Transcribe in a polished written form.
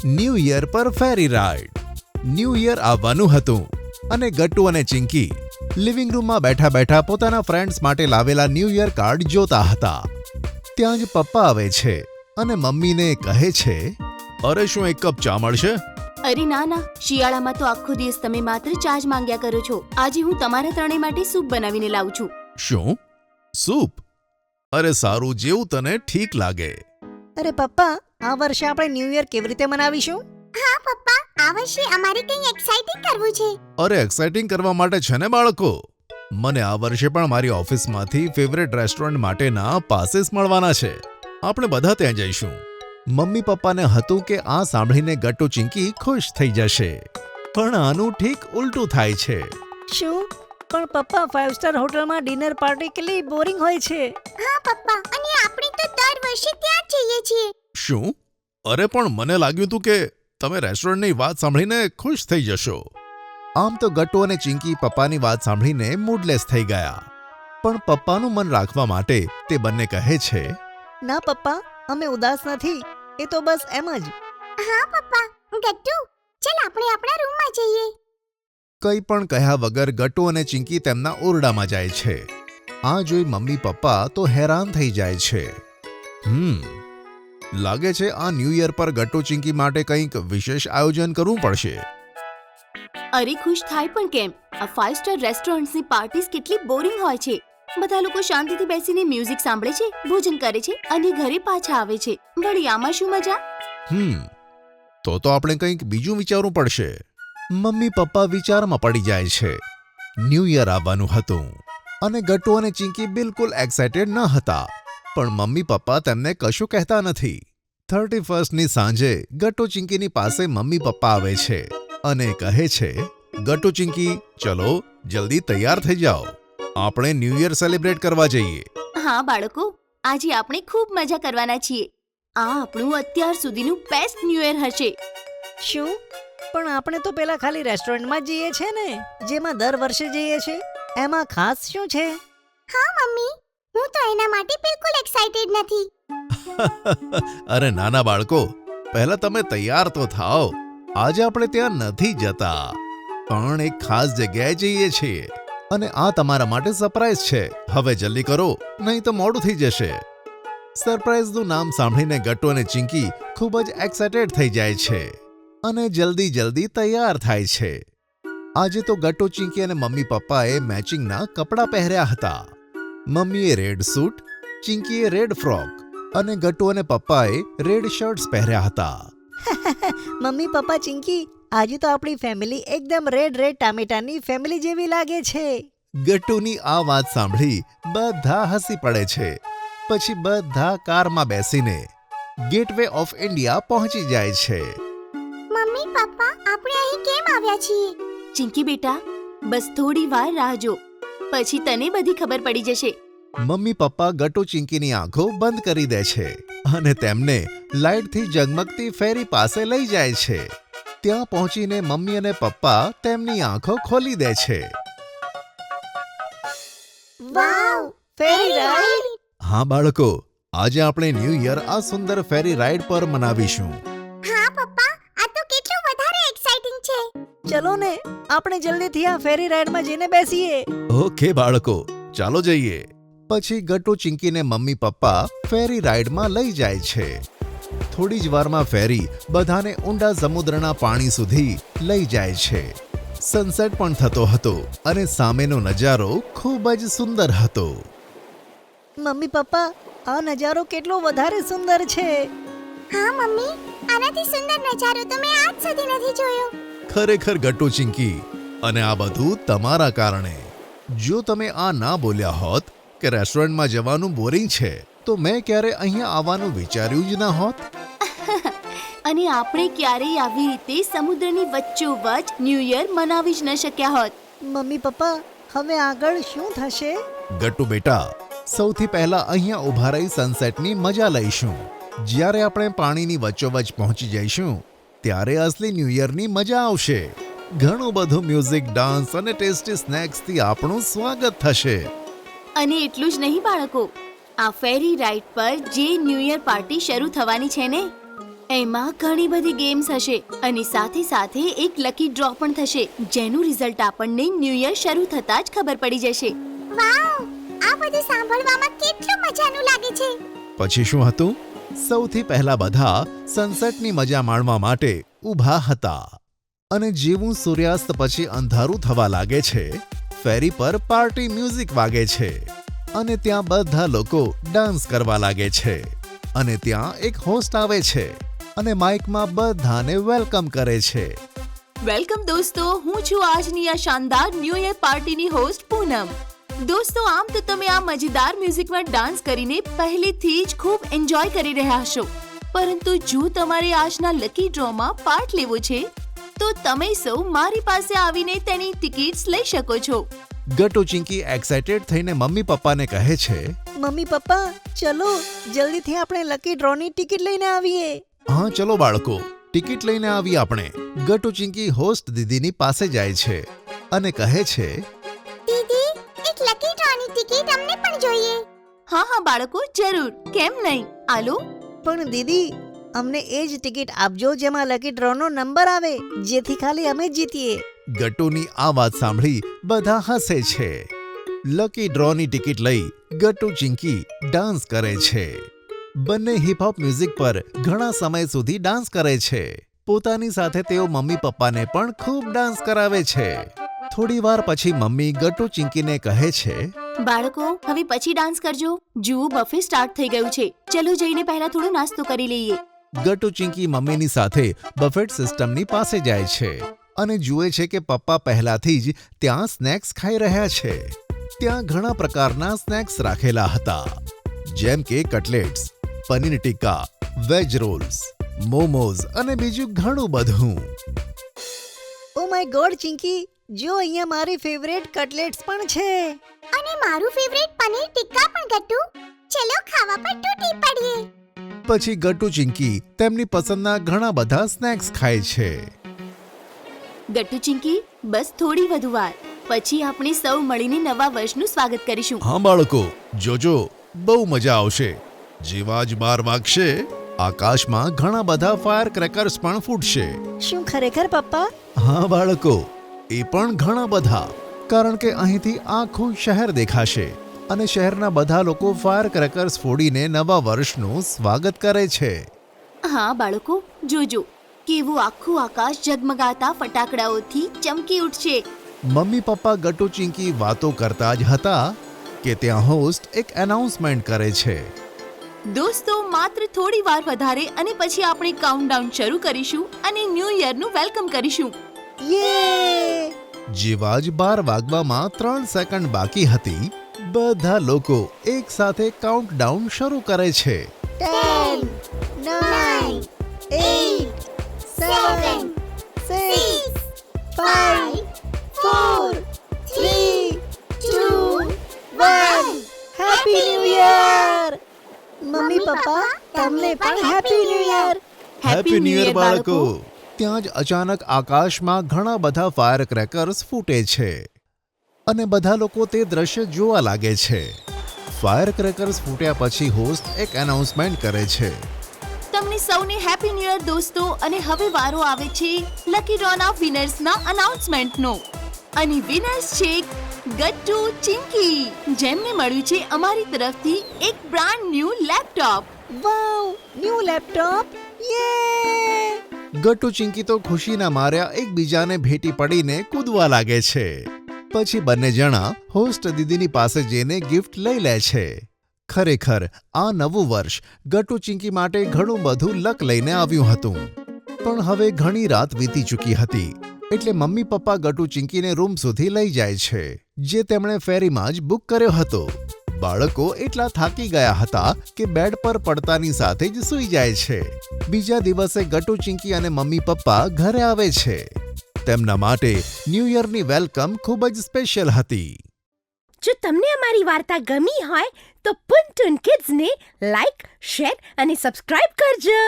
New year પર ફેરી ride. New year આવવાનું હતું અને ગટ્ટુ અને ચિંકી લિવિંગ રૂમમાં બેઠા બેઠા પોતાના ફ્રેન્ડ્સ માટે લાવેલા ન્યૂ યર કાર્ડ જોતા હતા. ત્યાં જ પપ્પા આવે છે અને મમ્મીને કહે છે, અરે શું એક કપ ચા મળશે? અરે ના ના, શિયાળામાં તો આખો દિવસ તમે માત્ર ચા જ માંગ્યા કરો છો. આજે હું તમારા ત્રણેય માટે સૂપ બનાવીને લાવું છું. શું? સૂપ? અરે સારું, જેવું તને ઠીક લાગે. અરે પપ્પા, આ વર્ષે આપણે ન્યૂ યર કેવી રીતે મનાવીશું? હા પપ્પા, આ વર્ષે અમારે કંઈ એક્સાઇટિંગ કરવું છે. અરે એક્સાઇટિંગ કરવા માટે છે ને બાળકો. મને આ વર્ષે પણ મારી ઓફિસમાંથી ફેવરેટ રેસ્ટોરન્ટ માટેના પાસીસ મળવાના છે. આપણે બધા ત્યાં જઈશું. મમ્મી પપ્પાને હતું કે આ સાંભળીને ગટ્ટુ ચિંકી ખુશ થઈ જશે, પણ આનું ઠીક ઉલટું થાય છે. શું? પણ પપ્પા, 5 સ્ટાર હોટલમાં ડિનર પાર્ટી કેટલી બોરિંગ હોય છે. હા પપ્પા, અને આપણે તો દર વર્ષે ત્યાં જ જઈએ છીએ. શું? અરે પણ મને લાગ્યું હતું કે તમે રેસ્ટોરન્ટની વાત સાંભળીને ખુશ થઈ જશો. આમ તો ગટ્ટુ અને ચિંકી પપ્પાની વાત સાંભળીને મૂડલેસ થઈ ગયા, પણ પપ્પાનું મન રાખવા માટે તે બંને કહે છે, ના પપ્પા, અમે ઉદાસ નથી, એ તો બસ એમ જ. હા પપ્પા, ગટ્ટુ, ચાલ આપણે આપણા રૂમમાં જઈએ. કંઈ પણ કહ્યા વગર ગટ્ટુ અને ચિંકી તેમના ઓરડામાં જાય છે. આ જોઈ મમ્મી પપ્પા તો હેરાન થઈ જાય છે. લાગે છે આ ન્યૂ યર પર ગટ્ટુ ચિંકી માટે કંઈક વિશેષ આયોજન કરવું પડશે. અરે ખુશ થાય પણ કેમ? આ 5 સ્ટાર રેસ્ટોરન્ટ્સની પાર્ટીઝ કેટલી બોરિંગ હોય છે. બધા લોકો શાંતિથી બેસીને મ્યુઝિક સાંભળે છે, ભોજન કરે છે અને ઘરે પાછા આવે છે. વળી આમાં શું મજા? તો આપણે કંઈક બીજું વિચારવું પડશે. મમ્મી પપ્પા વિચારમાં પડી જાય છે. ન્યૂ યર આવવાનું હતું અને ગટ્ટુ અને ચિંકી બિલકુલ એક્સાઇટેડ ન હતા, પણ મમ્મી પપ્પા તેમને કશું કહેતા નથી. 31ની સાંજે ગટ્ટુ ચિંકીની પાસે મમ્મી પપ્પા આવે છે અને કહે છે, ગટ્ટુ ચિંકી, ચલો જલ્દી તૈયાર થઈ જાઓ, આપણે ન્યૂ યર સેલિબ્રેટ કરવા જઈએ. હા બાળકો, આજે આપણે ખૂબ મજા કરવાના છીએ. આ આપણું અત્યાર સુધીનું બેસ્ટ ન્યૂ યર હશે. શું? પણ આપણે તો પેલા ખાલી રેસ્ટોરન્ટમાં જ જઈએ છે ને, જેમાં દર વર્ષે જઈએ છે. એમાં ખાસ શું છે? હા મમ્મી, હું તો એના માટે બિલકુલ એક્સાઇટેડ નથી. અરે નાના બાળકો, પહેલા તમે તૈયાર તો થાઓ. આજે આપણે ત્યાં નથી જતા, પણ એક ખાસ જગ્યાએ જઈએ છીએ અને આ તમારા માટે સરપ્રાઈઝ છે. હવે જલ્દી કરો, નહીં તો મોડું થઈ જશે. સરપ્રાઈઝનું નામ સાંભળીને ગટ્ટુ અને ચિંકી ખૂબ જ એક્સાઇટેડ થઈ જાય છે અને જલ્દી તૈયાર થાય છે. આજે તો ગટ્ટુ, ચિંકી અને મમ્મી પપ્પાએ મેચિંગના કપડાં પહેર્યા હતા. મમ્મીએ રેડ સૂટ, ચિંકીએ રેડ ફ્રોક અને ગટ્ટુ અને પપ્પાએ રેડ શર્ટ્સ પહેર્યા હતા. મમ્મી પપ્પા, ચિંકી, આજે તો આપણી ફેમિલી એકદમ રેડ ટામેટાની ફેમિલી જેવી લાગે છે. ગટ્ટુની આ વાત સાંભળી બધા હસી પડે છે. પછી બધા કારમાં બેસીને ગેટવે ઓફ ઇન્ડિયા પહોંચી જાય છે. મમ્મી પપ્પા, આપણે અહીં કેમ આવ્યા છીએ? ચિંકી બેટા, બસ થોડી વાર રાહ જો, પછી તને બધી ખબર પડી જશે. મમ્મી પપ્પા ગટ્ટુ ચિંકીની આંખો બંધ કરી દે છે અને તેમને લાઇટથી ઝગમગતી ફેરી પાસે લઈ જાય છે. ત્યાં પહોંચીને મમ્મી અને પપ્પા તેમની આંખો ખોલી દે છે. વાવ, ફેરી રાઈડ! હા બાળકો, આજે આપણે ન્યૂ યર આ સુંદર ફેરી રાઇડ પર મનાવીશું. હા પપ્પા, આ તો કેટલું વધારે એક્સાઇટિંગ છે. ચલો ને, આપણે જલ્દીથી આ ફેરી રાઈડમાં જઈને બેસીએ. ઓકે બાળકો, ચાલો જઈએ. પછી ગટ્ટુ ચિંકીને મમ્મી પપ્પા ફેરી રાઇડમાં લઈ જાય છે. થોડી જ વારમાં ફેરી બધાને ઊંડા સમુદ્રના પાણી સુધી લઈ જાય છે. સનસેટ પણ થતો હતો અને સામેનો નજારો ખૂબ જ સુંદર હતો. મમ્મી પપ્પા, આ નજારો કેટલો વધારે સુંદર છે. હા મમ્મી, આનાથી સુંદર નજારો તો મેં આજ સુધી નથી જોયો. ખરેખર ગટ્ટુ, ચિંકી, અને આ બધું તમારા કારણે. જો તમે આ ના બોલ્યા હોત કે રેસ્ટોરન્ટમાં જવાનું બોરિંગ છે, તો મેં ક્યારે અહીંયા આવવાનું વિચાર્યું જ ના હોત. અને આપણે ક્યારેય આવી રીતે સમુદ્રની વચ્ચોવચ ન્યૂ યર મનાવી જ ન શક્યા હોત. મમ્મી પપ્પા, હવે આગળ શું થશે? ગટ્ટુ બેટા, સૌથી પહેલા અહીંયા ઊભા રહી સનસેટની મજા લઈશું. જ્યારે આપણે પાણીની વચ્ચોવચ પહોંચી જઈશું, ત્યારે અસલી ન્યૂ યરની મજા આવશે. ઘણું બધું મ્યુઝિક, ડાન્સ અને ટેસ્ટી સ્નેક્સથી આપણું સ્વાગત થશે. અને એટલું જ નહીં બાળકો, આ ફેરી રાઇડ પર જે ન્યૂ યર પાર્ટી શરૂ થવાની છે ને, એમાં ઘણી બધી ગેમ્સ હશે અને સાથે સાથે એક લકી ડ્રો પણ થશે જેનું રિઝલ્ટ આપણને ન્યૂ યર શરૂ થતાં જ ખબર પડી જશે. વાવ, આ બધું સાંભળવામાં કેટલું મજાનું લાગે છે. પછી શું હતું? સૌથી પહેલા બધા સનસેટની મજા માણવા માટે ઊભા હતા અને જેવું સૂર્યાસ્ત પછી અંધારું થવા લાગે છે, ફેરી પર પાર્ટી મ્યુઝિક વાગે છે અને ત્યાં બધા લોકો ડાન્સ કરવા લાગે છે અને ત્યાં એક હોસ્ટ આવે છે અને માઇકમાં બધાને વેલકમ કરે છે. વેલકમ દોસ્તો, હું છું આજની આ શાનદાર ન્યૂ યર પાર્ટીની હોસ્ટ પૂનમ. દોસ્તો, આમ તો તમે આ મજેદાર મ્યુઝિકમાં ડાન્સ કરીને પહેલેથી જ ખૂબ એન્જોય કરી રહ્યા હશો, પરંતુ જો તમારે આજના લકી ડ્રોમાં પાર્ટ લેવો છે તો તમે સૌ મારી પાસે આવીને તેની ટિકિટ્સ લઈ શકો છો. ગટુ ચિંકી એક્સાઇટેડ થઈને મમ્મી પપ્પાને કહે છે, મમ્મી પપ્પા ચલો જલ્દીથી આપણે લકી ડ્રોની ટિકિટ લઈને આવીએ. હા ચલો બાળકો, ટિકિટ લઈને આવી આપણે. ગટુ ચિંકી હોસ્ટ દીદીની પાસે જાય છે અને કહે છે, દીદી, એક લકી ડ્રોની ટિકિટ અમને પણ જોઈએ. હા બાળકો, જરૂર, કેમ નહીં, આલો. પણ દીદી, અમને એ જ ટિકિટ આપજો જેમાં લકી ડ્રોનો નંબર આવે, જેથી ખાલી અમે જીતીએ. ગટુની આ વાત સાંભળી બધા હસે છે. લકી ડ્રોની ટિકિટ લઈ ગટુ ચિંકી ડાન્સ કરે છે. બંને હિપહોપ મ્યુઝિક પર ઘણા સમય સુધી ડાન્સ કરે છે. પોતાની સાથે તેઓ મમ્મી પપ્પાને પણ ખૂબ ડાન્સ કરાવે છે. થોડી વાર પછી મમ્મી ગટુ ચિંકીને કહે છે, બાળકો, હવે પછી ડાન્સ કરજો. જુઓ, બફે સ્ટાર્ટ થઈ ગયું છે. ચલો જઈને પહેલા થોડો નાસ્તો કરી લઈએ. ગટુ ચિંકી મમ્મીની સાથે બફેટ સિસ્ટમની પાસે જાય છે અને જુએ છે કે પપ્પા પહેલાથી જ ત્યાં સ્નેક્સ ખાઈ રહ્યા છે. ત્યાં ઘણા પ્રકારના સ્નેક્સ રાખેલા હતા, જેમ કે કટલેટ્સ, પનીર ટિક્કા, વેજ રોલ્સ, મોમોઝ અને બીજું ઘણું બધું. ઓ માય ગોડ ચિંકી, જો અહીંયા મારી ફેવરેટ કટલેટ્સ પણ છે. અને મારું ફેવરેટ પનીર ટિક્કા પણ ગટ્ટુ. ચલો ખાવા પર તૂટી પડીએ. પછી ગટુ ચિંકી તેમની પસંદના ઘણા બધા સ્નેક્સ ખાય છે. ગટ્ટુ ચિંકી, બસ થોડી વધુ વાર, પછી આપણે સૌ મળીને નવા વર્ષનું સ્વાગત કરીશું. હા બાળકો, જોજો, બહુ મજા આવશે. જેવા જ 12 વાગશે, આકાશમાં ઘણા બધા ફાયર ક્રેકર્સ પણ ફૂટશે. શું ખરેખર પપ્પા? હા બાળકો, એ પણ ઘણા બધા, કારણ કે અહીંથી આખું શહેર દેખાશે અને શહેરના બધા લોકો ફાયર ક્રેકર્સ ફોડીને નવા વર્ષનું સ્વાગત કરે છે. હા બાળકો, જોજો કેવું આખું આકાશ ઝગમગાતા ફટાકડાઓથી ચમકી ઉઠશે. મમ્મી પપ્પા ગટુ ચિંકી વાતો કરતા જ હતા કે ત્યાં હોસ્ટ એક એનાઉન્સમેન્ટ કરે છે. દોસ્તો, માત્ર થોડી વાર વધારે અને પછી આપણે કાઉન્ટડાઉન શરૂ કરીશું અને ન્યૂ યરનું વેલકમ કરીશું. યે! જેવા જ 12 વાગવામાં 3 સેકન્ડ બાકી હતી, બધા લોકો એક સાથે કાઉન્ટડાઉન શરૂ કરે છે. 10, 9, 8, 7, 6, 5, 4, 3, 2, 1. Happy new year! Mummy papa, તમને પણ happy new year! Happy new year બાળકો. ત્યાં જ અચાનક આકાશમાં ઘણા બધા ફાયર ક્રેકર્સ ફૂટે છે અને બધા લોકો તે દ્રશ્ય જોવા લાગે છે. ફાયર ક્રેકર્સ ફૂટ્યા પછી હોસ્ટ એક એનાઉન્સમેન્ટ કરે છે. તમને સૌને હેપી ન્યૂ યર દોસ્તો. અને હવે વારો આવે છે લકી ડ્રોના વિનર્સના અનાઉન્સમેન્ટનો. અને વિનર્સ છે ગટ્ટુ ચિંકી, જેમને મળ્યું છે અમારી તરફથી એક બ્રાન્ડ ન્યૂ લેપટોપ. વાવ, ન્યૂ લેપટોપ! યે! ગટ્ટુ ચિંકી તો ખુશીના માર્યા એકબીજાને ભેટી પડીને કૂદવા લાગે છે. પછી બંને જણા હોસ્ટ દીદીની પાસે જઈને ગિફ્ટ લઈ લે છે. ખરેખર આ નવું વર્ષ ગટ્ટુ ચિંકી માટે ઘણું બધું લક લઈને આવ્યું હતું. પણ હવે ઘણી રાત વીતી ચૂકી હતી, એટલે મમ્મી પપ્પા ગટ્ટુ ચિંકીને રૂમ સુધી લઈ જાય છે, જે તેમણે ફેરીમાં જ બુક કર્યો હતો. બાળકો એટલા થાકી ગયા હતા કે બેડ પર પડતાની સાથે જ સૂઈ જાય છે. બીજા દિવસે ગટ્ટુ ચિંકી અને મમ્મી પપ્પા ઘરે આવે છે. તેમના માટે ન્યૂ યરની વેલકમ ખૂબ જ સ્પેશિયલ હતી. જો તમને અમારી વાર્તા ગમી હોય તો પુન ટુન કિડ્સને લાઈક, શેર અને સબસ્ક્રાઇબ કરજો.